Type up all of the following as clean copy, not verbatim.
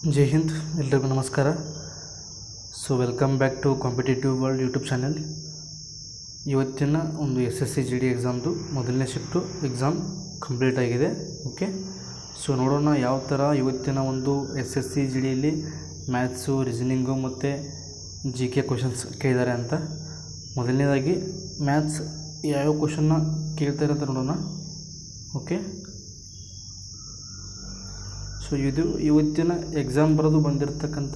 ಜೈ ಹಿಂದ್, ಎಲ್ರಿಗೂ ನಮಸ್ಕಾರ. So welcome back to competitive world YouTube channel. ಇವತ್ತಿನ ಒಂದು SSC GD ಎಕ್ಸಾಮ್ದು ಮೊದಲನೇ ಶಿಫ್ಟು ಎಕ್ಸಾಮ್ ಕಂಪ್ಲೀಟ್ ಆಗಿದೆ. ಓಕೆ, ಸೊ ನೋಡೋಣ ಯಾವ ಥರ ಇವತ್ತಿನ ಒಂದು SSC GDಯಲ್ಲಿ ಮ್ಯಾಥ್ಸು, ರೀಸನಿಂಗು ಮತ್ತು GK ಕ್ವಶನ್ಸ್ ಕೇಳಿದ್ದಾರೆ ಅಂತ. ಮೊದಲನೇದಾಗಿ ಮ್ಯಾಥ್ಸ್ ಯಾವ್ಯಾವ ಕ್ವಶನ್ನ ಕೇಳ್ತಾರೆ ಅಂತ ನೋಡೋಣ. ಓಕೆ, ಸೊ ಇದು ಇವತ್ತಿನ ಎಕ್ಸಾಮ್ ಬರೆದು ಬಂದಿರತಕ್ಕಂಥ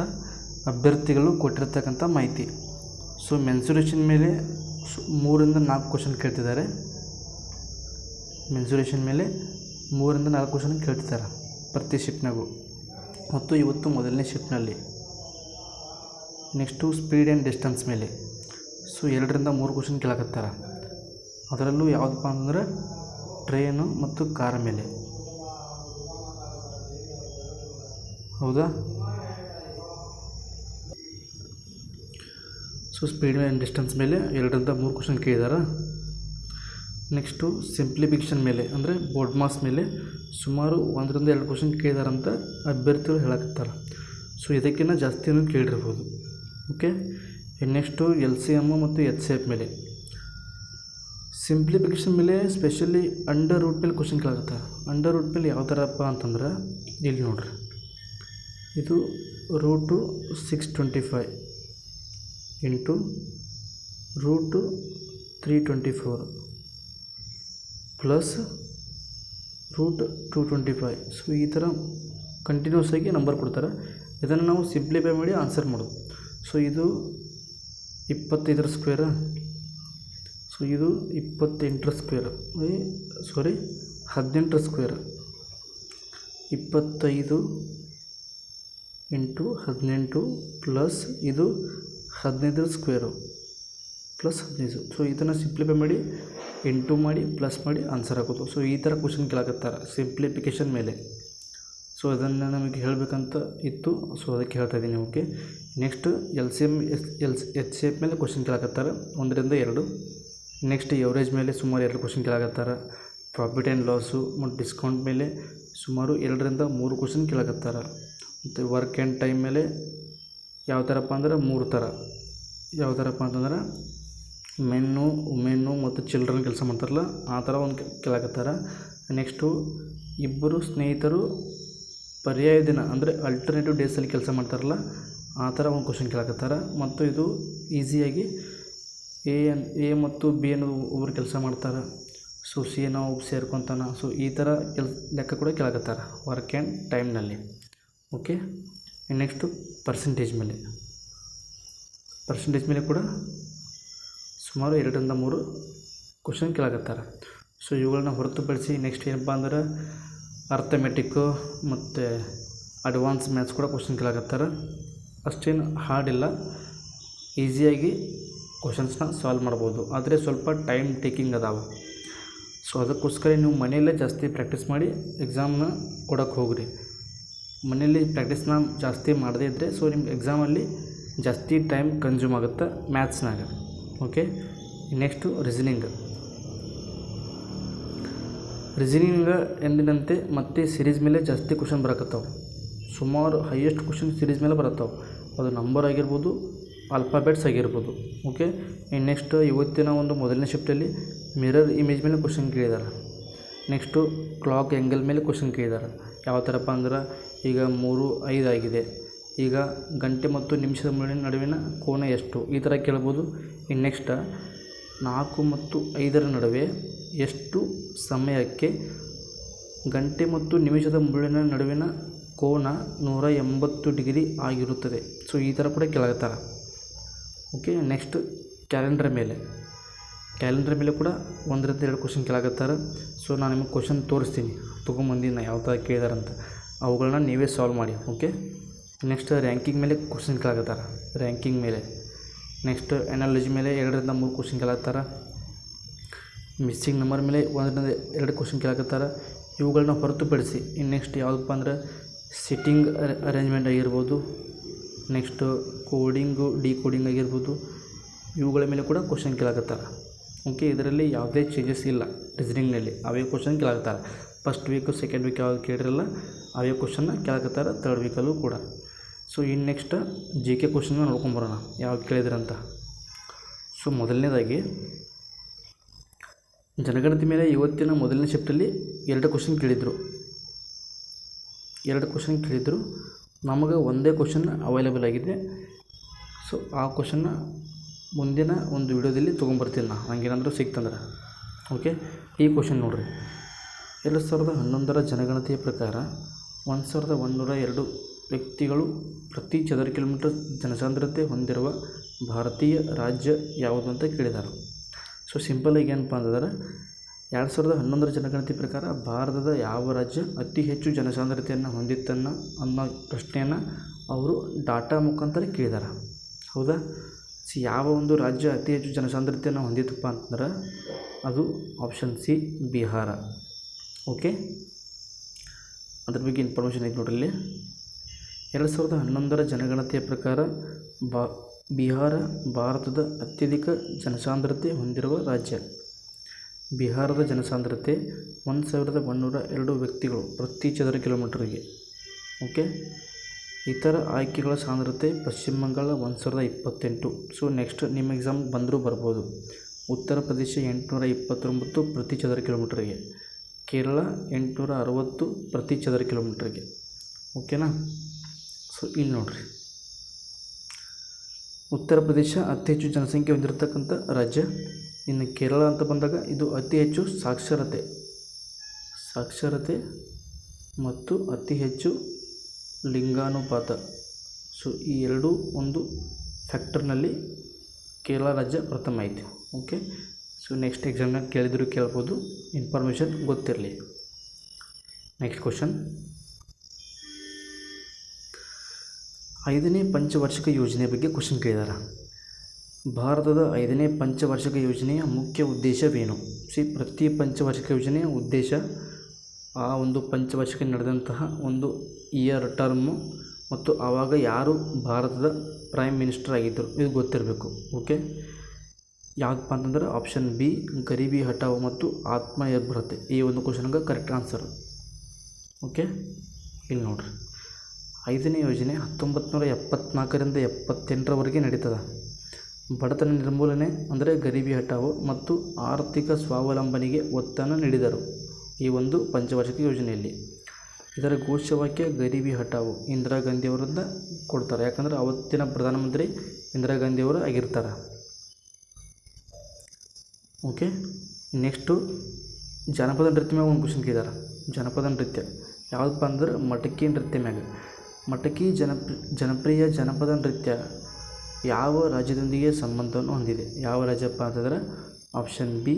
ಅಭ್ಯರ್ಥಿಗಳು ಕೊಟ್ಟಿರ್ತಕ್ಕಂಥ ಮಾಹಿತಿ. ಸೊ ಮೆನ್ಸುರೇಷನ್ ಮೇಲೆ 3ರಿಂದ 4 ಕ್ವಶನ್ ಕೇಳ್ತಿದ್ದಾರೆ. ಮೆನ್ಸುರೇಷನ್ ಮೇಲೆ 3ರಿಂದ 4 ಕ್ವಶನ್ ಕೇಳ್ತಿದ್ದಾರೆ ಪ್ರತಿ ಶಿಫ್ಟ್ನಾಗೂ, ಮತ್ತು ಇವತ್ತು ಮೊದಲನೇ ಶಿಫ್ಟ್ನಲ್ಲಿ. ನೆಕ್ಸ್ಟು ಸ್ಪೀಡ್ ಆ್ಯಂಡ್ ಡಿಸ್ಟೆನ್ಸ್ ಮೇಲೆ ಸೊ 2ರಿಂದ 3 ಕ್ವಶನ್ ಕೇಳಕತ್ತಾರೆ. ಅದರಲ್ಲೂ ಯಾವುದಪ್ಪ ಅಂದ್ರೆ ಟ್ರೈನು ಮತ್ತು ಕಾರ್ ಮೇಲೆ. ಹೌದಾ? ಸೊ ಸ್ಪೀಡ್ ಆ್ಯಂಡ್ ಡಿಸ್ಟೆನ್ಸ್ ಮೇಲೆ 2ರಿಂದ 3 ಕ್ವಶನ್ ಕೇಳಿದಾರೆ. ನೆಕ್ಸ್ಟು ಸಿಂಪ್ಲಿಫಿಕೇಷನ್ ಮೇಲೆ ಅಂದರೆ ಬೋರ್ಡ್ ಮಾಸ್ ಮೇಲೆ ಸುಮಾರು 1ರಿಂದ 2 ಕ್ವಶನ್ ಕೇಳಿದಾರಂತ ಅಭ್ಯರ್ಥಿಗಳು ಹೇಳಕತ್ತಾರೆ. ಸೊ ಇದಕ್ಕಿಂತ ಜಾಸ್ತಿನೂ ಕೇಳಿರ್ಬೋದು. ಓಕೆ, ನೆಕ್ಸ್ಟು LCM ಮತ್ತು HCF ಮೇಲೆ. ಸಿಂಪ್ಲಿಫಿಕೇಷನ್ ಮೇಲೆ ಸ್ಪೆಷಲಿ ಅಂಡರ್ ರೂಟ್ ಮೇಲೆ ಕ್ವಶನ್ ಕೇಳಕತ್ತಾರೆ. ಅಂಡರ್ ರೂಟ್ ಮೇಲೆ ಯಾವ ಥರಪ್ಪ ಅಂತಂದ್ರೆ ಇಲ್ಲಿ ನೋಡ್ರಿ, ಇದು root 625 into root 324 plus root 225. So ಈ ಥರ ಕಂಟಿನ್ಯೂಸ್ ಆಗಿ ನಂಬರ್ ಕೊಡ್ತಾರೆ. ಇದನ್ನು ನಾವು ಸಿಂಪ್ಲಿಫೈ ಮಾಡಿ ಆನ್ಸರ್ ಮಾಡೋದು. ಸೊ ಇದು 25ರ ಸ್ಕ್ವೇರ, ಸೊ ಇದು 28ರ ಸ್ಕ್ವೇರ್, 18ರ ಸ್ಕ್ವೇರ್, 25 ಇಂಟು 18 ಪ್ಲಸ್ ಇದು 15ರ ಸ್ಕ್ವೇರು ಪ್ಲಸ್ 15. ಸೊ ಇದನ್ನು ಸಿಂಪ್ಲಿಫೈ ಮಾಡಿ ಇಂಟು ಮಾಡಿ ಪ್ಲಸ್ ಮಾಡಿ ಆನ್ಸರ್ ಹಾಕೋದು. ಸೊ ಈ ಥರ ಕ್ವಶನ್ ಕೇಳಕತ್ತಾರೆ ಸಿಂಪ್ಲಿಫಿಕೇಷನ್ ಮೇಲೆ. ಸೊ ಅದನ್ನು ನಮಗೆ ಹೇಳಬೇಕಂತ ಇತ್ತು, ಸೊ ಅದಕ್ಕೆ ಹೇಳ್ತಾ ಇದ್ದೀನಿ. ಓಕೆ, ನೆಕ್ಸ್ಟ್ LCM HCF ಮೇಲೆ ಕ್ವಶನ್ ಕೇಳಕತ್ತಾರೆ 1ರಿಂದ 2. ನೆಕ್ಸ್ಟ್ ಎವರೇಜ್ ಮೇಲೆ ಸುಮಾರು 2 ಕ್ವಶನ್ ಕೇಳಕತ್ತಾರೆ. ಪ್ರಾಫಿಟ್ ಆ್ಯಂಡ್ ಲಾಸು ಮತ್ತು ಡಿಸ್ಕೌಂಟ್ ಮೇಲೆ ಸುಮಾರು 2ರಿಂದ 3 ಕ್ವಶನ್ ಕೇಳಕತ್ತಾರೆ. ಮತ್ತು ವರ್ಕ್ ಆ್ಯಂಡ್ ಟೈಮ್ ಮೇಲೆ ಯಾವ ಥರಪ್ಪ ಅಂದ್ರೆ 3 ಥರ. ಯಾವ ಥರಪ್ಪ ಅಂತಂದ್ರೆ ಮೆನ್ನು, ವುಮೆನ್ನು ಮತ್ತು ಚಿಲ್ಡ್ರನ್ ಕೆಲಸ ಮಾಡ್ತಾರಲ್ಲ ಆ ಥರ ಒಂದು ಕೇಳಕತ್ತಾರೆ. ನೆಕ್ಸ್ಟು ಇಬ್ಬರು ಸ್ನೇಹಿತರು ಪರ್ಯಾಯ ದಿನ ಅಂದರೆ ಅಲ್ಟರ್ನೇಟಿವ್ ಡೇಸಲ್ಲಿ ಕೆಲಸ ಮಾಡ್ತಾರಲ್ಲ ಆ ಥರ ಒಂದು ಕ್ವಶನ್ ಕೇಳಕತ್ತಾರೆ. ಮತ್ತು ಇದು ಈಸಿಯಾಗಿ ಎ ಮತ್ತು ಬಿ ಅನ್ನೋದು ಒಬ್ಬರು ಕೆಲಸ ಮಾಡ್ತಾರೆ. ಸೊ ಸಿ ನಾವು ಸೇರ್ಕೊತಾನ. ಸೊ ಈ ಥರ ಲೆಕ್ಕ ಕೂಡ ಕೇಳಕತ್ತಾರೆ ವರ್ಕ್ ಆ್ಯಂಡ್ ಟೈಮ್ನಲ್ಲಿ. ಓಕೆ, ನೆಕ್ಸ್ಟು ಪರ್ಸೆಂಟೇಜ್ ಮೇಲೆ ಕೂಡ ಸುಮಾರು 2ರಿಂದ 3 ಕ್ವಶನ್ ಕೇಳಕತ್ತಾರೆ. ಸೊ ಇವುಗಳನ್ನ ಹೊರತುಪಡಿಸಿ ನೆಕ್ಸ್ಟ್ ಏನಪ್ಪ ಅಂದ್ರೆ ಅರ್ಥಮೆಟಿಕ್ಕು ಮತ್ತು ಅಡ್ವಾನ್ಸ್ ಮ್ಯಾಥ್ಸ್ ಕೂಡ ಕ್ವಶನ್ ಕೇಳಕತ್ತಾರೆ. ಅಷ್ಟೇನು ಹಾರ್ಡ್ ಇಲ್ಲ, ಈಸಿಯಾಗಿ ಕ್ವಶನ್ಸ್ನ ಸಾಲ್ವ್ ಮಾಡ್ಬೋದು. ಆದರೆ ಸ್ವಲ್ಪ ಟೈಮ್ ಟೇಕಿಂಗ್ ಅದಾವೆ. ಸೊ ಅದಕ್ಕೋಸ್ಕರ ನೀವು ಮನೆಯಲ್ಲೇ ಜಾಸ್ತಿ ಪ್ರಾಕ್ಟೀಸ್ ಮಾಡಿ ಎಕ್ಸಾಮ್ನ ಕೊಡೋಕ್ಕೆ ಹೋಗ್ರಿ. ಮನೆಯಲ್ಲಿ ಪ್ರಾಕ್ಟೀಸ್ನ ಜಾಸ್ತಿ ಮಾಡದೇ ಇದ್ದರೆ ಸೊ ನಿಮ್ಮ ಎಕ್ಸಾಮಲ್ಲಿ ಜಾಸ್ತಿ ಟೈಮ್ ಕನ್ಸ್ಯೂಮ್ ಆಗುತ್ತೆ ಮ್ಯಾಥ್ಸ್ನಾಗ. ಓಕೆ, ನೆಕ್ಸ್ಟು ರೀಸನಿಂಗ್ ಎಂದಿನಂತೆ ಮತ್ತೆ ಸಿರೀಸ್ ಮೇಲೆ ಜಾಸ್ತಿ ಕ್ವಶನ್ ಬರಕತ್ತಾವೆ. ಸುಮಾರು ಹೈಯೆಸ್ಟ್ ಕ್ವಶನ್ ಸಿರೀಸ್ ಮೇಲೆ ಬರತ್ತಾವೆ. ಅದು ನಂಬರ್ ಆಗಿರ್ಬೋದು, ಆಲ್ಫಾಬೆಟ್ಸ್ ಆಗಿರ್ಬೋದು. ಓಕೆ, ನೆಕ್ಸ್ಟ್ ಇವತ್ತಿನ ಒಂದು ಮೊದಲನೇ ಶಿಫ್ಟಲ್ಲಿ ಮಿರರ್ ಇಮೇಜ್ ಮೇಲೆ ಕ್ವಶನ್ ಕೇಳಿದ್ದಾರೆ. ನೆಕ್ಸ್ಟು ಕ್ಲಾಕ್ ಆ್ಯಂಗಲ್ ಮೇಲೆ ಕ್ವಶನ್ ಕೇಳಿದ್ದಾರೆ. ಯಾವ ಥರಪ್ಪ ಅಂದ್ರೆ ಈಗ 3:05 ಆಗಿದೆ, ಈಗ ಗಂಟೆ ಮತ್ತು ನಿಮಿಷದ ನಡುವಿನ ಕೋನ ಎಷ್ಟು, ಈ ಥರ ಕೇಳ್ಬೋದು. ನೆಕ್ಸ್ಟ್ 4 ಮತ್ತು 5ರ ನಡುವೆ ಎಷ್ಟು ಸಮಯಕ್ಕೆ ಗಂಟೆ ಮತ್ತು ನಿಮಿಷದ ನಡುವಿನ ಕೋನ 180 ಡಿಗ್ರಿ ಆಗಿರುತ್ತದೆ. ಸೊ ಈ ಥರ ಕೂಡ ಕೇಳಾಕತ್ತಾರೆ. ಓಕೆ, ನೆಕ್ಸ್ಟ್ ಕ್ಯಾಲೆಂಡರ್ ಮೇಲೆ ಕೂಡ 1ರಿಂದ 2 ಕ್ವಶನ್ ಕೇಳಾಕತ್ತಾರೆ. ಸೊ ನಾನು ನಿಮಗೆ ಕ್ವಶನ್ ತೋರಿಸ್ತೀನಿ, ತೊಗೊಂಬಂದಿನ ಯಾವ ಥರ ಕೇಳಿದಾರಂತ, ಅವುಗಳನ್ನ ನೀವೇ ಸಾಲ್ವ್ ಮಾಡಿ. ಓಕೆ, ನೆಕ್ಸ್ಟ್ ರ್ಯಾಂಕಿಂಗ್ ಮೇಲೆ ಕ್ವಶನ್ ಕೇಳಾಕತ್ತಾರೆ. ರ್ಯಾಂಕಿಂಗ್ ಮೇಲೆ ನೆಕ್ಸ್ಟ್ ಎನಾಲಜಿ ಮೇಲೆ 2ರಿಂದ 3 ಕ್ವಶನ್ ಕೇಳಾಕತ್ತಾರೆ. ಮಿಸ್ಸಿಂಗ್ ನಂಬರ್ ಮೇಲೆ 1ರಿಂದ 2 ಕ್ವಶನ್ ಕೇಳಾಕತ್ತಾರೆ. ಇವುಗಳನ್ನ ಹೊರತುಪಡಿಸಿ ನೆಕ್ಸ್ಟ್ ಯಾವುದಪ್ಪ ಅಂದ್ರೆ ಸಿಟ್ಟಿಂಗ್ ಅರೇಂಜ್ಮೆಂಟ್ ಆಗಿರ್ಬೋದು, ನೆಕ್ಸ್ಟು ಕೋಡಿಂಗು ಡಿಕೋಡಿಂಗ್ ಆಗಿರ್ಬೋದು, ಇವುಗಳ ಮೇಲೆ ಕೂಡ ಕ್ವಶನ್ ಕೇಳಾಕತ್ತಾರೆ. ಓಕೆ, ಇದರಲ್ಲಿ ಯಾವುದೇ ಚೇಂಜಸ್ ಇಲ್ಲ. ರೀಸನಿಂಗ್ನಲ್ಲಿ ಅವೇ ಕ್ವಶನ್ ಕೇಳಾಕತ್ತಾರೆ. ಫಸ್ಟ್ ವೀಕು ಸೆಕೆಂಡ್ ವೀಕ್ ಯಾವ್ದು ಕೇಳಿರಲ್ಲ ಅವೇ ಕ್ವಶನ್ನ ಕೇಳಾಕತ್ತಾರೆ ಥರ್ಡ್ ವೀಕಲ್ಲೂ ಕೂಡ. ಸೊ ಇನ್ನು ನೆಕ್ಸ್ಟ್ ಜಿ ಕೆ ಕ್ವಶನ್ನ ನೋಡ್ಕೊಂಬರೋಣ ಯಾವ್ದು ಕೇಳಿದ್ರಂತ. ಸೊ ಮೊದಲನೇದಾಗಿ ಜನಗಣತಿ ಮೇಲೆ ಇವತ್ತಿನ ಮೊದಲನೇ ಶಿಫ್ಟಲ್ಲಿ 2 ಕ್ವಶನ್ ಕೇಳಿದರು. ನಮಗೆ ಒಂದೇ ಕ್ವಶನ್ ಅವೈಲೇಬಲ್ ಆಗಿದೆ. ಸೊ ಆ ಕ್ವಶನ್ನ ಮುಂದಿನ ಒಂದು ವಿಡಿಯೋದಲ್ಲಿ ತೊಗೊಂಬರ್ತೀನಿ ಹಂಗೇನಾದರೂ ಸಿಕ್ತಂದ್ರೆ. ಓಕೆ, ಈ ಕ್ವಶನ್ ನೋಡಿರಿ. 2011ರ ಜನಗಣತಿಯ ಪ್ರಕಾರ 1102 ವ್ಯಕ್ತಿಗಳು ಪ್ರತಿ ಚದರ ಕಿಲೋಮೀಟರ್ ಜನಸಾಂದ್ರತೆ ಹೊಂದಿರುವ ಭಾರತೀಯ ರಾಜ್ಯ ಯಾವುದು ಅಂತ ಕೇಳಿದ್ದಾರೆ. ಸೊ ಸಿಂಪಲಾಗಿ ಏನಪ್ಪ ಅಂತಂದ್ರೆ 2011ರ ಜನಗಣತಿ ಪ್ರಕಾರ ಭಾರತದ ಯಾವ ರಾಜ್ಯ ಅತಿ ಹೆಚ್ಚು ಜನಸಾಂದ್ರತೆಯನ್ನು ಹೊಂದಿತ್ತನ್ನು ಅನ್ನೋ ಪ್ರಶ್ನೆಯನ್ನು ಅವರು ಡಾಟಾ ಮುಖಾಂತರ ಕೇಳಿದ್ದಾರೆ. ಹೌದಾ? ಸೊ ಯಾವ ಒಂದು ರಾಜ್ಯ ಅತಿ ಹೆಚ್ಚು ಜನಸಾಂದ್ರತೆಯನ್ನು ಹೊಂದಿತ್ತಪ್ಪ ಅಂತಂದ್ರೆ ಅದು ಆಪ್ಷನ್ ಸಿ ಬಿಹಾರ. ಓಕೆ, ಅದ್ರ ಬಗ್ಗೆ ಇನ್ಫಾರ್ಮೇಷನ್ ಐತೆ ನೋಡ್ರಿ ಇಲ್ಲಿ. 2011ರ ಜನಗಣತಿಯ ಪ್ರಕಾರ ಬಿಹಾರ ಭಾರತದ ಅತ್ಯಧಿಕ ಜನಸಾಂದ್ರತೆ ಹೊಂದಿರುವ ರಾಜ್ಯ. ಬಿಹಾರದ ಜನಸಾಂದ್ರತೆ 1102 ವ್ಯಕ್ತಿಗಳು ಪ್ರತಿ ಚದರ ಕಿಲೋಮೀಟರ್ಗೆ. ಓಕೆ, ಇತರ ಆಯ್ಕೆಗಳ ಸಾಂದ್ರತೆ ಪಶ್ಚಿಮ ಬಂಗಾಳ 1028. ಸೊ ನೆಕ್ಸ್ಟ್ ನಿಮ್ಮ ಎಕ್ಸಾಮ್ ಬಂದರೂ ಬರ್ಬೋದು. ಉತ್ತರ ಪ್ರದೇಶ 829 ಪ್ರತಿ ಚದರ ಕಿಲೋಮೀಟರ್ಗೆ. ಕೇರಳ 860 ಪ್ರತಿ ಚದರ ಕಿಲೋಮೀಟರ್ಗೆ. ಓಕೆನಾ? ಸೊ ಇಲ್ಲಿ ನೋಡಿರಿ, ಉತ್ತರ ಪ್ರದೇಶ ಅತಿ ಹೆಚ್ಚು ಜನಸಂಖ್ಯೆ ಹೊಂದಿರತಕ್ಕಂಥ ರಾಜ್ಯ. ಇನ್ನು ಕೇರಳ ಅಂತ ಬಂದಾಗ ಇದು ಅತಿ ಹೆಚ್ಚು ಸಾಕ್ಷರತೆ ಮತ್ತು ಅತಿ ಹೆಚ್ಚು ಲಿಂಗಾನುಪಾತ. ಸೊ ಈ ಎರಡೂ ಒಂದು ಫ್ಯಾಕ್ಟರ್ನಲ್ಲಿ ಕೇರಳ ರಾಜ್ಯ ಪ್ರಥಮ ಐತೆ. ಓಕೆ, ಸೊ ನೆಕ್ಸ್ಟ್ ಎಕ್ಸಾಮ್ನಾಗ ಕೇಳ್ಬೋದು, ಇನ್ಫಾರ್ಮೇಷನ್ ಗೊತ್ತಿರಲಿ. ನೆಕ್ಸ್ಟ್ ಕ್ವಶನ್, 5ನೇ ಪಂಚವಾರ್ಷಿಕ ಯೋಜನೆ ಬಗ್ಗೆ ಕ್ವಶನ್ ಕೇಳಿದ್ದಾರೆ. ಭಾರತದ 5ನೇ ಪಂಚವಾರ್ಷಿಕ ಯೋಜನೆಯ ಮುಖ್ಯ ಉದ್ದೇಶವೇನು? ಪ್ರತಿ ಪಂಚವಾರ್ಷಿಕ ಯೋಜನೆಯ ಉದ್ದೇಶ ಆ ಒಂದು ಪಂಚವಾರ್ಷಿಕ ನಡೆದಂತಹ ಒಂದು ಟರ್ಮು ಮತ್ತು ಆವಾಗ ಯಾರು ಭಾರತದ ಪ್ರೈಮ್ ಮಿನಿಸ್ಟರ್ ಆಗಿದ್ದರು ಇದು ಗೊತ್ತಿರಬೇಕು. ಓಕೆ, ಯಾವುದಪ್ಪ ಅಂತಂದ್ರೆ ಆಪ್ಷನ್ ಬಿ ಗರೀಬಿ ಹಠಾವ್ ಮತ್ತು ಆತ್ಮನಿರ್ಭರತೆ. ಈ ಒಂದು ಕ್ವಶನ್ಗೆ ಕರೆಕ್ಟ್ ಆನ್ಸರ್. ಓಕೆ, ಇಲ್ಲಿ ನೋಡಿರಿ, 5ನೇ ಯೋಜನೆ 1974ರಿಂದ 78ರವರೆಗೆ ನಡೀತದೆ. ಬಡತನ ನಿರ್ಮೂಲನೆ ಅಂದರೆ ಗರೀಬಿ ಹಠಾವ್ ಮತ್ತು ಆರ್ಥಿಕ ಸ್ವಾವಲಂಬನೆಗೆ ಒತ್ತನ್ನು ನೀಡಿದರು ಈ ಒಂದು ಪಂಚವಾರ್ಷಿಕ ಯೋಜನೆಯಲ್ಲಿ. ಇದರ ಘೋಷವಾಕ್ಯ ಗರೀಬಿ ಹಠಾವ್. ಇಂದಿರಾ ಗಾಂಧಿಯವರಿಂದ ಕೊಡ್ತಾರೆ, ಯಾಕಂದರೆ ಅವತ್ತಿನ ಪ್ರಧಾನಮಂತ್ರಿ ಇಂದಿರಾ ಗಾಂಧಿಯವರು ಆಗಿರ್ತಾರೆ. ಓಕೆ, ನೆಕ್ಸ್ಟು ಜಾನಪದ ನೃತ್ಯ ಮ್ಯಾಗ ಒಂದು ಕ್ವಶನ್ ಕೇಳಿದ್ದಾರೆ. ಜಾನಪದ ನೃತ್ಯ ಯಾವುದಪ್ಪ ಅಂದ್ರೆ ಮಟಕಿ ನೃತ್ಯ ಮ್ಯಾಗ. ಮಟಕಿ ಜನಪ್ರಿಯ ಜನಪದ ನೃತ್ಯ ಯಾವ ರಾಜ್ಯದೊಂದಿಗೆ ಸಂಬಂಧವನ್ನು ಹೊಂದಿದೆ? ಯಾವ ರಾಜ್ಯಪ್ಪ ಅಂತಂದ್ರೆ ಆಪ್ಷನ್ ಬಿ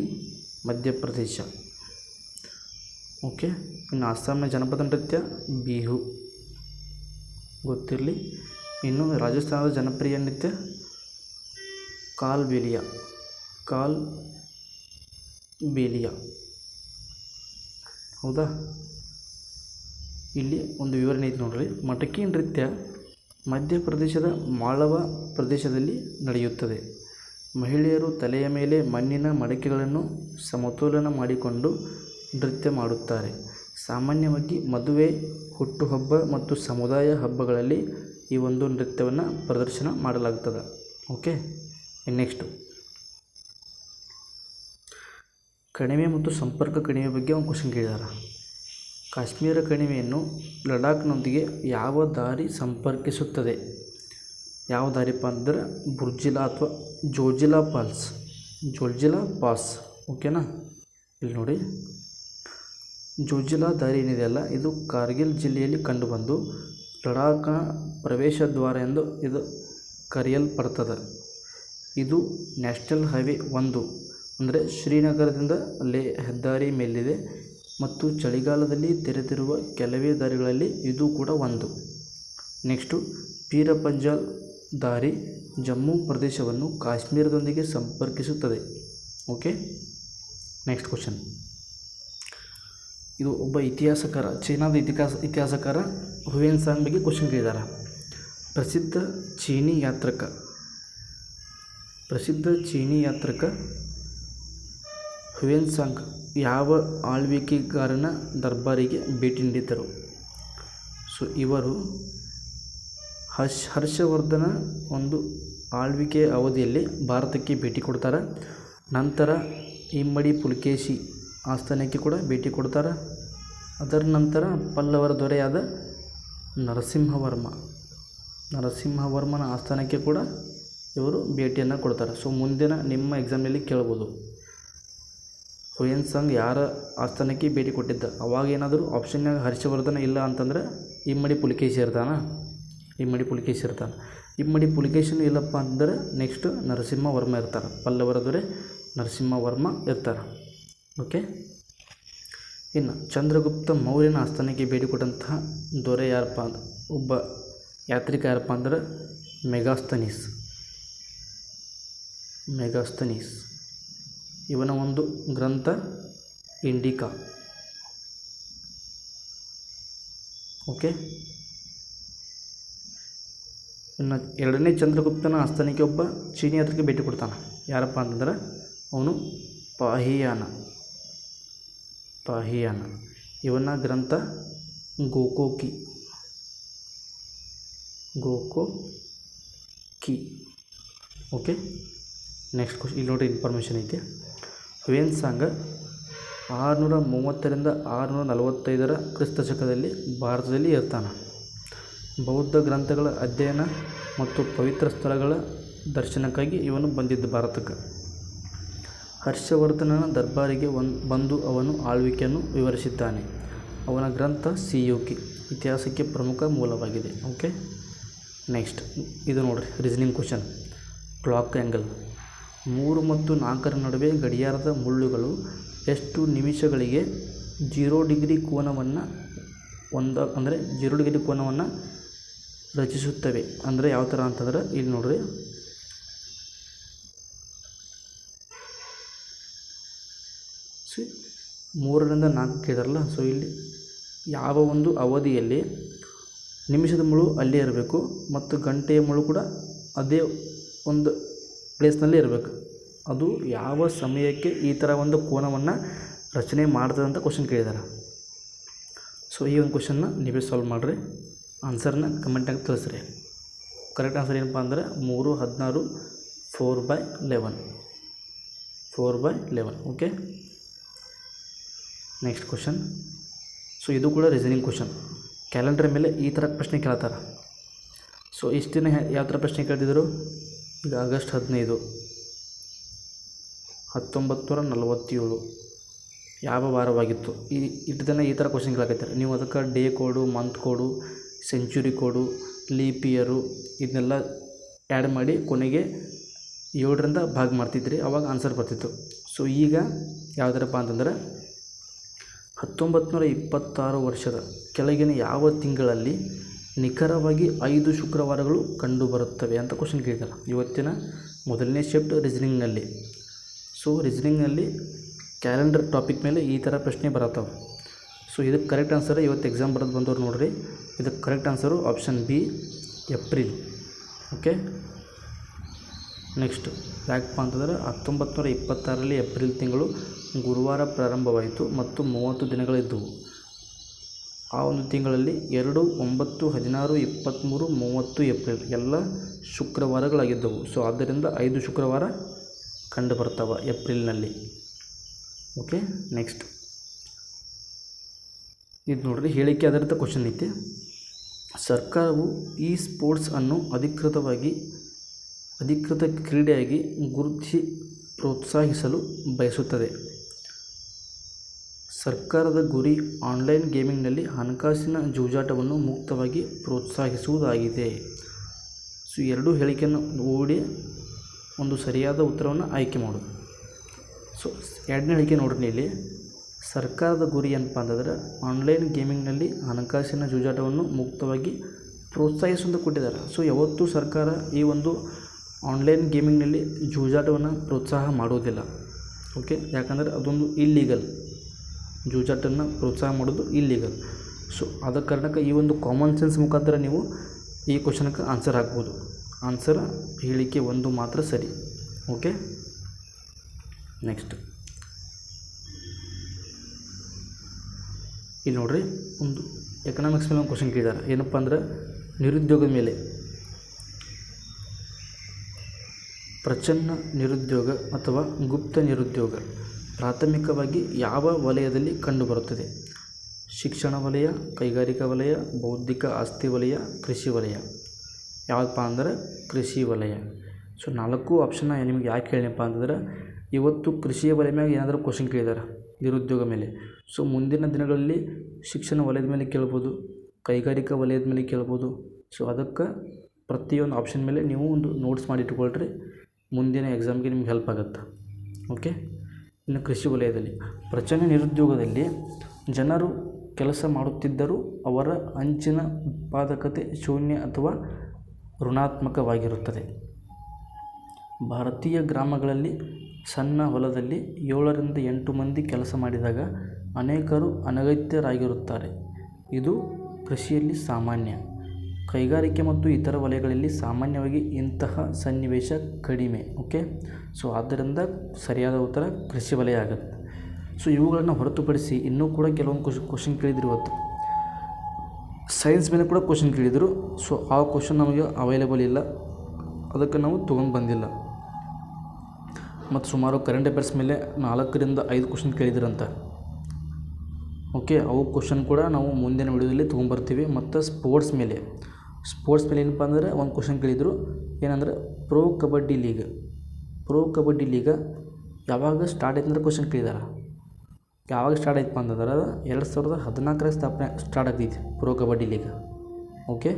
ಮಧ್ಯಪ್ರದೇಶ. ಓಕೆ, ಇನ್ನು ಅಸ್ಸಾಂನ ಜನಪದ ನೃತ್ಯ ಬಿಹು ಗೊತ್ತಿರಲಿ. ಇನ್ನು ರಾಜಸ್ಥಾನದ ಜನಪ್ರಿಯ ನೃತ್ಯ ಕಾಲ್ಬೇಲಿಯಾ. ಹೌದಾ? ಇಲ್ಲಿ ಒಂದು ವಿವರಣೆ ಐತೆ ನೋಡ್ರಿ. ಮಟಕಿ ನೃತ್ಯ ಮಧ್ಯಪ್ರದೇಶದ ಮಾಳವ ಪ್ರದೇಶದಲ್ಲಿ ನಡೆಯುತ್ತದೆ. ಮಹಿಳೆಯರು ತಲೆಯ ಮೇಲೆ ಮಣ್ಣಿನ ಮಡಕೆಗಳನ್ನು ಸಮತೋಲನ ಮಾಡಿಕೊಂಡು ನೃತ್ಯ ಮಾಡುತ್ತಾರೆ. ಸಾಮಾನ್ಯವಾಗಿ ಮದುವೆ, ಹುಟ್ಟುಹಬ್ಬ ಮತ್ತು ಸಮುದಾಯ ಹಬ್ಬಗಳಲ್ಲಿ ಈ ಒಂದು ನೃತ್ಯವನ್ನು ಪ್ರದರ್ಶನ ಮಾಡಲಾಗ್ತದೆ. ಓಕೆ, ನೆಕ್ಸ್ಟು ಕಣಿವೆ ಮತ್ತು ಸಂಪರ್ಕ ಕಣಿವೆ ಬಗ್ಗೆ ಒಂದು ಕ್ವಶನ್ ಕೇಳಿದ್ದಾರೆ. ಕಾಶ್ಮೀರ ಕಣಿವೆಯನ್ನು ಲಡಾಖ್ನೊಂದಿಗೆ ಯಾವ ದಾರಿ ಸಂಪರ್ಕಿಸುತ್ತದೆ? ಯಾವ ದಾರಿಪ್ಪ ಅಂದರೆ ಬುರ್ಜಿಲಾ ಅಥವಾ ಜೋಜಿಲಾ ಪಾಸ್. ಓಕೆನಾ? ಇಲ್ಲಿ ನೋಡಿ, ಜೋಜಿಲಾ ದಾರಿ ಏನಿದೆಯಲ್ಲ ಇದು ಕಾರ್ಗಿಲ್ ಜಿಲ್ಲೆಯಲ್ಲಿ ಕಂಡುಬಂದು ಲಡಾಖ್ನ ಪ್ರವೇಶ ದ್ವಾರ ಎಂದು ಇದು ಕರೆಯಲ್ಪಡ್ತದೆ. ಇದು ನ್ಯಾಷನಲ್ ಹೈವೇ 1 ಅಂದರೆ ಶ್ರೀನಗರದಿಂದ ಲೇ ಹೆದ್ದಾರಿ ಮೇಲಿದೆ ಮತ್ತು ಚಳಿಗಾಲದಲ್ಲಿ ತೆರೆದಿರುವ ಕೆಲವೇ ದಾರಿಗಳಲ್ಲಿ ಇದು ಕೂಡ ಒಂದು. ನೆಕ್ಸ್ಟು ಪೀರ ಪಂಜಾಲ್ ದಾರಿ ಜಮ್ಮು ಪ್ರದೇಶವನ್ನು ಕಾಶ್ಮೀರದೊಂದಿಗೆ ಸಂಪರ್ಕಿಸುತ್ತದೆ. ಓಕೆ, ನೆಕ್ಸ್ಟ್ ಕ್ವಶನ್, ಇದು ಒಬ್ಬ ಇತಿಹಾಸಕಾರ, ಚೀನಾದ ಇತಿಹಾಸಕಾರ ಹುಯೆನ್ ಸಾಂಗ್ ಬಗ್ಗೆ ಕ್ವಶನ್ ಕೇಳಿದ್ದಾರೆ. ಪ್ರಸಿದ್ಧ ಚೀನಿ ಯಾತ್ರಕ ಹುಯೆನ್ ಸಾಂಗ್ ಯಾವ ಆಳ್ವಿಕೆಗಾರನ ದರ್ಬಾರಿಗೆ ಭೇಟಿ ನೀಡಿದ್ದರು? ಸೊ ಇವರು ಹರ್ಷವರ್ಧನ ಒಂದು ಆಳ್ವಿಕೆಯ ಅವಧಿಯಲ್ಲಿ ಭಾರತಕ್ಕೆ ಭೇಟಿ ಕೊಡ್ತಾರೆ. ನಂತರ ಇಮ್ಮಡಿ ಪುಲಕೇಶಿ ಆಸ್ಥಾನಕ್ಕೆ ಕೂಡ ಭೇಟಿ ಕೊಡ್ತಾರೆ. ಅದರ ನಂತರ ಪಲ್ಲವರ ದೊರೆಯಾದ ನರಸಿಂಹವರ್ಮನ ಆಸ್ಥಾನಕ್ಕೆ ಕೂಡ ಇವರು ಭೇಟಿಯನ್ನು ಕೊಡ್ತಾರೆ. ಸೊ ಮುಂದಿನ ನಿಮ್ಮ ಎಕ್ಸಾಮ್ನಲ್ಲಿ ಕೇಳ್ಬೋದು, ಹುಯೆನ್ ಸಾಂಗ್ ಯಾರ ಆಸ್ಥಾನಕ್ಕೆ ಭೇಟಿ ಕೊಟ್ಟಿದ್ದ? ಅವಾಗ ಏನಾದರೂ ಆಪ್ಷನ್ನಾಗ ಹರ್ಷವರ್ಧನ ಇಲ್ಲ ಅಂತಂದರೆ ಇಮ್ಮಡಿ ಪುಲಕೇಶಿ ಇರ್ತಾನೆ. ಇಮ್ಮಡಿ ಪುಲಕೇಶಿನೂ ಇಲ್ಲಪ್ಪ ಅಂತಂದರೆ ನೆಕ್ಸ್ಟ್ ನರಸಿಂಹವರ್ಮ ಇರ್ತಾರೆ. ಪಲ್ಲವರ ದೊರೆ ನರಸಿಂಹವರ್ಮ ಇರ್ತಾರೆ. ಓಕೆ, ಇನ್ನು ಚಂದ್ರಗುಪ್ತ ಮೌರ್ಯನ ಆಸ್ಥಾನಕ್ಕೆ ಭೇಟಿ ಕೊಟ್ಟಂತಹ ದೊರೆ ಯಾರಪ್ಪ ಅಂದ್ರೆ, ಒಬ್ಬ ಯಾತ್ರಿಕ ಯಾರಪ್ಪ ಅಂದ್ರೆ ಮೆಗಾಸ್ತನೀಸ್. ಇವನ ಒಂದು ಗ್ರಂಥ ಇಂಡಿಕಾ. ಓಕೆ, ಇನ್ನು ಎರಡನೇ ಚಂದ್ರಗುಪ್ತನ ಆಸ್ಥಾನಕ್ಕೆ ಒಬ್ಬ ಚೀನಿ ಯಾತ್ರಿಕ ಭೇಟಿ ಕೊಡ್ತಾನೆ. ಯಾರಪ್ಪ ಅಂತಂದ್ರೆ ಅವನು ಪಾಹಿಯಾನ. ಇವನ ಗ್ರಂಥ ಗೋಕೋಕಿ. Okay, next question. ಇಲ್ಲಿ ನೋಡಿ ಇನ್ಫಾರ್ಮೇಷನ್ ಐತೆ. ಹುಯೆನ್ ಸಾಂಗ್ 630 645 ಕ್ರಿಸ್ತ ಶಕದಲ್ಲಿ ಭಾರತದಲ್ಲಿ ಇರ್ತಾನೆ. ಬೌದ್ಧ ಗ್ರಂಥಗಳ ಅಧ್ಯಯನ ಮತ್ತು ಪವಿತ್ರ ಸ್ಥಳಗಳ ದರ್ಶನಕ್ಕಾಗಿ ಇವನು ಬಂದಿದ್ದ ಭಾರತಕ್ಕೆ. ಹರ್ಷವರ್ಧನನ ದರ್ಬಾರಿಗೆ ಬಂದು ಅವನು ಆಳ್ವಿಕೆಯನ್ನು ವಿವರಿಸಿದ್ದಾನೆ. ಅವನ ಗ್ರಂಥ ಸಿಯುಕಿ ಇತಿಹಾಸಕ್ಕೆ ಪ್ರಮುಖ ಮೂಲವಾಗಿದೆ. ಓಕೆ, ನೆಕ್ಸ್ಟ್ ಇದು ನೋಡಿರಿ ರೀಸನಿಂಗ್ ಕ್ವಶನ್. ಕ್ಲಾಕ್ ಆ್ಯಂಗಲ್ 3 ಮತ್ತು 4ರ ನಡುವೆ ಗಡಿಯಾರದ ಮುಳ್ಳುಗಳು ಎಷ್ಟು ನಿಮಿಷಗಳಿಗೆ 0 ಡಿಗ್ರಿ ಕೋನವನ್ನು 0 ಡಿಗ್ರಿ ಕೋನವನ್ನು ರಚಿಸುತ್ತವೆ ಅಂದರೆ ಯಾವ ಥರ ಅಂತಂದ್ರೆ ಇಲ್ಲಿ ನೋಡ್ರಿ, 3ರಿಂದ 4 ಕೇಳಿದಾರಲ್ಲ. ಸೊ ಇಲ್ಲಿ ಯಾವ ಒಂದು ಅವಧಿಯಲ್ಲಿ ನಿಮಿಷದ ಮುಳ್ಳು ಅಲ್ಲೇ ಇರಬೇಕು ಮತ್ತು ಗಂಟೆಯ ಮುಳ್ಳು ಕೂಡ ಅದೇ ಒಂದು ಪ್ಲೇಸ್ನಲ್ಲಿ ಇರಬೇಕು. ಅದು ಯಾವ ಸಮಯಕ್ಕೆ ಈ ಥರ ಒಂದು ಕೋನವನ್ನು ರಚನೆ ಮಾಡ್ತದೆ ಅಂತ ಕ್ವಶನ್ ಕೇಳಿದ್ದಾರೆ. ಸೊ ಈ ಒಂದು ಕ್ವಶನ್ನ ನೀವೇ ಸಾಲ್ವ್ ಮಾಡಿರಿ. ಆನ್ಸರ್ನ ಕಮೆಂಟಾಗಿ ತಿಳಿಸ್ರಿ. ಕರೆಕ್ಟ್ ಆನ್ಸರ್ ಏನಪ್ಪ ಅಂದರೆ 3, 16, 4/11. Okay, next question. ಸೊ ಇದು ಕೂಡ ರೀಸನಿಂಗ್ ಕ್ವಶನ್. ಕ್ಯಾಲೆಂಡರ್ ಮೇಲೆ ಈ ಥರ ಪ್ರಶ್ನೆ ಕೇಳ್ತಾರೆ. ಸೊ ಇಷ್ಟು ದಿನ ಯಾವ ಥರ ಪ್ರಶ್ನೆ ಕೇಳ್ತಿದ್ರು? ಈಗ ಆಗಸ್ಟ್ 15, 1947 ಯಾವ ವಾರವಾಗಿತ್ತು? ಇಷ್ಟು ದಿನ ಈ ಥರ ಕ್ವಶನ್ ಕೇಳಕತ್ತಾರೆ. ನೀವು ಅದಕ್ಕೆ ಡೇ ಕೋಡು, ಮಂತ್ ಕೋಡು, ಸೆಂಚುರಿ ಕೋಡು, ಲೀಪ್ ಇಯರು ಇದನ್ನೆಲ್ಲ ಆ್ಯಡ್ ಮಾಡಿ ಕೊನೆಗೆ 7ರಿಂದ ಭಾಗ ಮಾಡ್ತಿದ್ರಿ, ಆವಾಗ ಆನ್ಸರ್ ಬರ್ತಿತ್ತು. ಸೊ ಈಗ ಯಾವುದರಪ್ಪ ಅಂತಂದರೆ 1926 ವರ್ಷದ ಕೆಳಗಿನ ಯಾವ ತಿಂಗಳಲ್ಲಿ ನಿಖರವಾಗಿ 5 ಶುಕ್ರವಾರಗಳು ಕಂಡುಬರುತ್ತವೆ ಅಂತ ಕ್ವಶನ್ ಕೇಳಿದ್ದಾರೆ. ಇವತ್ತಿನ ಮೊದಲನೇ ಶಿಫ್ಟ್ ರೀಸನಿಂಗ್ನಲ್ಲಿ. ಸೊ ರೀಸನಿಂಗ್ನಲ್ಲಿ ಕ್ಯಾಲೆಂಡರ್ ಟಾಪಿಕ್ ಮೇಲೆ ಈ ಥರ ಪ್ರಶ್ನೆ ಬರತ್ತವೆ. ಸೊ ಇದಕ್ಕೆ ಕರೆಕ್ಟ್ ಆನ್ಸರ್ ಇವತ್ತು ಎಕ್ಸಾಮ್ ಬರೋದು ಬಂದವ್ರು ನೋಡಿರಿ. ಇದಕ್ಕೆ correct answer option B, April. Okay, next ಯಾಕಪ್ಪ ಅಂತಂದರೆ 1926ರಲ್ಲಿ ಏಪ್ರಿಲ್ ತಿಂಗಳು ಗುರುವಾರ ಪ್ರಾರಂಭವಾಯಿತು ಮತ್ತು 30 ದಿನಗಳಿದ್ದವು. ಆ ಒಂದು ತಿಂಗಳಲ್ಲಿ 2, 9, 16, 23, 30 ಏಪ್ರಿಲ್ ಎಲ್ಲ ಶುಕ್ರವಾರಗಳಾಗಿದ್ದವು. ಸೊ ಆದ್ದರಿಂದ 5 ಶುಕ್ರವಾರ ಕಂಡು ಬರ್ತಾವೆ ಏಪ್ರಿಲ್ನಲ್ಲಿ. ಓಕೆ, ನೆಕ್ಸ್ಟ್ ಇದು ನೋಡ್ರಿ, ಹೇಳಿಕೆ ಆಧಾರಿತ ಕ್ವಶನ್ ಐತಿ. ಸರ್ಕಾರವು ಈ ಸ್ಪೋರ್ಟ್ಸ್ ಅನ್ನು ಅಧಿಕೃತ ಕ್ರೀಡೆಯಾಗಿ ಗುರುತಿಸಿ ಪ್ರೋತ್ಸಾಹಿಸಲು ಬಯಸುತ್ತದೆ. ಸರ್ಕಾರದ ಗುರಿ ಆನ್ಲೈನ್ ಗೇಮಿಂಗ್ನಲ್ಲಿ ಹಣಕಾಸಿನ ಜೂಜಾಟವನ್ನು ಮುಕ್ತವಾಗಿ ಪ್ರೋತ್ಸಾಹಿಸುವುದಾಗಿದೆ. ಸೊ ಎರಡೂ ಹೇಳಿಕೆಯನ್ನು ಓಡಿ ಒಂದು ಸರಿಯಾದ ಉತ್ತರವನ್ನು ಆಯ್ಕೆ ಮಾಡೋದು. ಸೊ ಎರಡನೇ ಹೇಳಿಕೆ ನೋಡ್ರಿ, ಇಲ್ಲಿ ಸರ್ಕಾರದ ಗುರಿ ಏನಪ್ಪ ಅಂತಂದರೆ ಆನ್ಲೈನ್ ಗೇಮಿಂಗ್ನಲ್ಲಿ ಹಣಕಾಸಿನ ಜೂಜಾಟವನ್ನು ಮುಕ್ತವಾಗಿ ಪ್ರೋತ್ಸಾಹಿಸುವಂತ ಕೊಟ್ಟಿದ್ದಾರೆ. ಸೊ ಯಾವತ್ತೂ ಸರ್ಕಾರ ಈ ಒಂದು ಆನ್ಲೈನ್ ಗೇಮಿಂಗ್ನಲ್ಲಿ ಜೂಜಾಟವನ್ನು ಪ್ರೋತ್ಸಾಹ ಮಾಡೋದಿಲ್ಲ. ಓಕೆ, ಯಾಕಂದರೆ ಅದೊಂದು ಇಲ್ಲೀಗಲ್. ಜೂಜಾಟನ್ನು ಪ್ರೋತ್ಸಾಹ ಮಾಡೋದು ಇಲ್ಲೀಗಲ್. ಸೊ ಆದ ಕಾರಣಕ್ಕೆ ಈ ಒಂದು ಕಾಮನ್ ಸೆನ್ಸ್ ಮುಖಾಂತರ ನೀವು ಈ ಕ್ವಶನ್ಗೆ ಆನ್ಸರ್ ಹಾಕ್ಬೋದು. ಆನ್ಸರ್ ಹೇಳಿಕೆ 1 ಮಾತ್ರ ಸರಿ. ಓಕೆ, ನೆಕ್ಸ್ಟ್ ಇಲ್ಲಿ ನೋಡ್ರಿ, ಒಂದು ಎಕನಾಮಿಕ್ಸ್ ಮೇಲೆ ಒಂದು ಕ್ವಶನ್ ಕೇಳಿದ್ದಾರೆ. ಏನಪ್ಪ ಅಂದ್ರೆ ನಿರುದ್ಯೋಗದ ಮೇಲೆ ಪ್ರಚ್ಛನ್ನ ನಿರುದ್ಯೋಗ ಅಥವಾ ಗುಪ್ತ ನಿರುದ್ಯೋಗ ಪ್ರಾಥಮಿಕವಾಗಿ ಯಾವ ವಲಯದಲ್ಲಿ ಕಂಡುಬರುತ್ತದೆ? ಶಿಕ್ಷಣ ವಲಯ, ಕೈಗಾರಿಕಾ ವಲಯ, ಬೌದ್ಧಿಕ ಆಸ್ತಿ ವಲಯ, ಕೃಷಿ ವಲಯ. ಯಾವುದಪ್ಪ ಅಂದ್ರೆ ಕೃಷಿ ವಲಯ. ಸೊ 4 ಆಪ್ಷನ್ನ ನಿಮ್ಗೆ ಯಾಕೆ ಹೇಳಿನಪ್ಪ ಅಂತಂದ್ರೆ ಇವತ್ತು ಕೃಷಿಯ ವಲಯ ಮೇಲೆ ಏನಾದರೂ ಕ್ವಶನ್ ಕೇಳಿದಾರೆ ನಿರುದ್ಯೋಗ ಮೇಲೆ. ಸೊ ಮುಂದಿನ ದಿನಗಳಲ್ಲಿ ಶಿಕ್ಷಣ ವಲಯದ ಮೇಲೆ ಕೇಳ್ಬೋದು, ಕೈಗಾರಿಕಾ ವಲಯದ ಮೇಲೆ ಕೇಳ್ಬೋದು. ಸೊ ಅದಕ್ಕೆ ಪ್ರತಿಯೊಂದು ಆಪ್ಷನ್ ಮೇಲೆ ನೀವು ಒಂದು ನೋಟ್ಸ್ ಮಾಡಿ ಇಟ್ಕೊಳ್ರಿ, ಮುಂದಿನ ಎಕ್ಸಾಮ್ಗೆ ನಿಮ್ಗೆ ಹೆಲ್ಪ್ ಆಗುತ್ತೆ. ಓಕೆ. ಇನ್ನು ಕೃಷಿ ವಲಯದಲ್ಲಿ ಪ್ರಚಂಡ ನಿರುದ್ಯೋಗದಲ್ಲಿ ಜನರು ಕೆಲಸ ಮಾಡುತ್ತಿದ್ದರೂ ಅವರ ಅಂಚಿನ ಉತ್ಪಾದಕತೆ ಶೂನ್ಯ ಅಥವಾ ಋಣಾತ್ಮಕವಾಗಿರುತ್ತದೆ. ಭಾರತೀಯ ಗ್ರಾಮಗಳಲ್ಲಿ ಸಣ್ಣ ಹೊಲದಲ್ಲಿ 7ರಿಂದ 8 ಮಂದಿ ಕೆಲಸ ಮಾಡಿದಾಗ ಅನೇಕರು ಅನಗತ್ಯರಾಗಿರುತ್ತಾರೆ. ಇದು ಕೃಷಿಯಲ್ಲಿ ಸಾಮಾನ್ಯ. ಕೈಗಾರಿಕೆ ಮತ್ತು ಇತರ ವಲಯಗಳಲ್ಲಿ ಸಾಮಾನ್ಯವಾಗಿ ಇಂತಹ ಸನ್ನಿವೇಶ ಕಡಿಮೆ. ಓಕೆ. ಸೊ ಆದ್ದರಿಂದ ಸರಿಯಾದ ಉತ್ತರ ಕೃಷಿ ವಲಯ ಆಗುತ್ತೆ. ಸೊ ಇವುಗಳನ್ನು ಹೊರತುಪಡಿಸಿ ಇನ್ನೂ ಕೂಡ ಕೆಲವೊಂದು ಕ್ವಶನ್ ಕೇಳಿದ್ರು ಇವತ್ತು. ಸೈನ್ಸ್ ಮೇಲೆ ಕೂಡ ಕ್ವಶನ್ ಕೇಳಿದರು. ಸೊ ಆ ಕ್ವಶನ್ ನಮಗೆ ಅವೈಲೇಬಲ್ ಇಲ್ಲ, ಅದಕ್ಕೆ ನಾವು ತೊಗೊಂಡು ಬಂದಿಲ್ಲ. ಮತ್ತು ಸುಮಾರು ಕರೆಂಟ್ ಅಫೇರ್ಸ್ ಮೇಲೆ 4ರಿಂದ 5 ಕ್ವಶನ್ ಕೇಳಿದ್ರಂತ. ಓಕೆ. ಅವು ಕ್ವಶನ್ ಕೂಡ ನಾವು ಮುಂದಿನ ವಿಡಿಯೋದಲ್ಲಿ ತೊಗೊಂಬರ್ತೀವಿ. ಮತ್ತು ಸ್ಪೋರ್ಟ್ಸ್ ಮೇಲೆ ಏನಪ್ಪ ಅಂದರೆ ಒಂದು ಕ್ವಶನ್ ಕೇಳಿದರು, ಏನಂದ್ರೆ ಪ್ರೋ ಕಬಡ್ಡಿ ಲೀಗ್ ಯಾವಾಗ ಸ್ಟಾರ್ಟ್ ಆಯ್ತು ಅಂದ್ರೆ ಕ್ವಶನ್ ಕೇಳಿದಾರೆ. ಯಾವಾಗ ಸ್ಟಾರ್ಟ್ ಆಯ್ತಪ್ಪ ಅಂತಂದ್ರೆ 2014 ಸ್ಥಾಪನೆ ಸ್ಟಾರ್ಟ್ ಆಗ್ತೈತಿ ಪ್ರೋ ಕಬಡ್ಡಿ ಲೀಗ್. ಓಕೆ.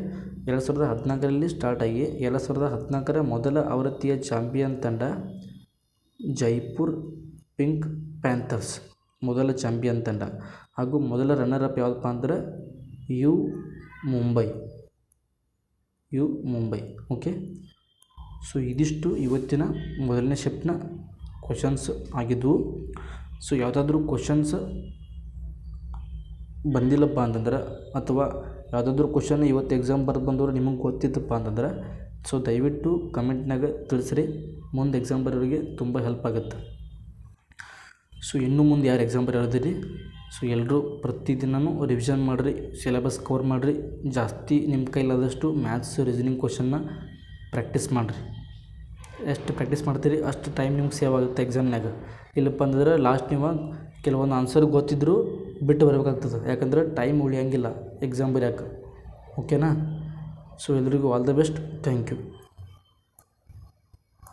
2014ರಲ್ಲಿ ಸ್ಟಾರ್ಟ್ ಆಗಿ 2014ರ ಮೊದಲ ಆವೃತ್ತಿಯ ಚಾಂಪಿಯನ್ ತಂಡ ಜೈಪುರ್ ಪಿಂಕ್ ಪ್ಯಾಂಥರ್ಸ್ ಮೊದಲ ಚಾಂಪಿಯನ್ ತಂಡ, ಹಾಗೂ ಮೊದಲ ರನ್ನರ್ ಅಪ್ ಯಾವುದಪ್ಪ ಅಂದ್ರೆ ಯು ಮುಂಬೈ. ಓಕೆ. ಸೊ ಇದಿಷ್ಟು ಇವತ್ತಿನ ಮೊದಲನೇ ಶಿಫ್ಟ್ನ ಕ್ವಶನ್ಸ್ ಆಗಿದ್ವು. ಸೊ ಯಾವುದಾದ್ರೂ ಕ್ವಶನ್ಸ್ ಬಂದಿಲ್ಲಪ್ಪ ಅಂತಂದ್ರೆ ಅಥವಾ ಯಾವುದಾದ್ರೂ ಕ್ವಶನ್ ಇವತ್ತು ಎಕ್ಸಾಮ್ ಬರೆದು ಬಂದವರು ನಿಮಗೆ ಗೊತ್ತಿತ್ತಪ್ಪ ಅಂತಂದ್ರೆ ಸೊ ದಯವಿಟ್ಟು ಕಮೆಂಟ್ನಾಗ ತಿಳಿಸ್ರಿ. ಮುಂದೆ ಎಕ್ಸಾಮ್ ಬರೋರಿಗೆ ತುಂಬ ಹೆಲ್ಪ್ ಆಗುತ್ತೆ. ಸೊ ಇನ್ನು ಮುಂದೆ ಯಾರು ಎಕ್ಸಾಮ್ ಬರೋದಿರಿ, ಸೊ ಎಲ್ಲರೂ ಪ್ರತಿದಿನವೂ ರಿವಿಷನ್ ಮಾಡಿರಿ, ಸಿಲೆಬಸ್ ಕವರ್ ಮಾಡಿರಿ. ಜಾಸ್ತಿ ನಿಮ್ಮ ಕೈಲಾದಷ್ಟು ಮ್ಯಾಥ್ಸ್ ರೀಸನಿಂಗ್ ಕ್ವಶನ್ನ ಪ್ರಾಕ್ಟೀಸ್ ಮಾಡಿರಿ. ಎಷ್ಟು ಪ್ರಾಕ್ಟೀಸ್ ಮಾಡ್ತೀರಿ ಅಷ್ಟು ಟೈಮ್ ನಿಮ್ಗೆ ಸೇವ್ ಆಗುತ್ತೆ ಎಕ್ಸಾಮ್ನಾಗ. ಇಲ್ಲಪ್ಪ ಅಂತಂದ್ರೆ ಲಾಸ್ಟ್ ನೀವು ಕೆಲವೊಂದು ಆನ್ಸರ್ ಗೊತ್ತಿದ್ದರೂ ಬಿಟ್ಟು ಬರಬೇಕಾಗ್ತದೆ, ಯಾಕಂದ್ರೆ ಟೈಮ್ ಉಳಿಯೋಂಗಿಲ್ಲ ಎಕ್ಸಾಮ್ ಬರೆಯೋಕೆ. ಓಕೆನಾ. ಸೊ ಎಲ್ರಿಗೂ all the best. Thank you.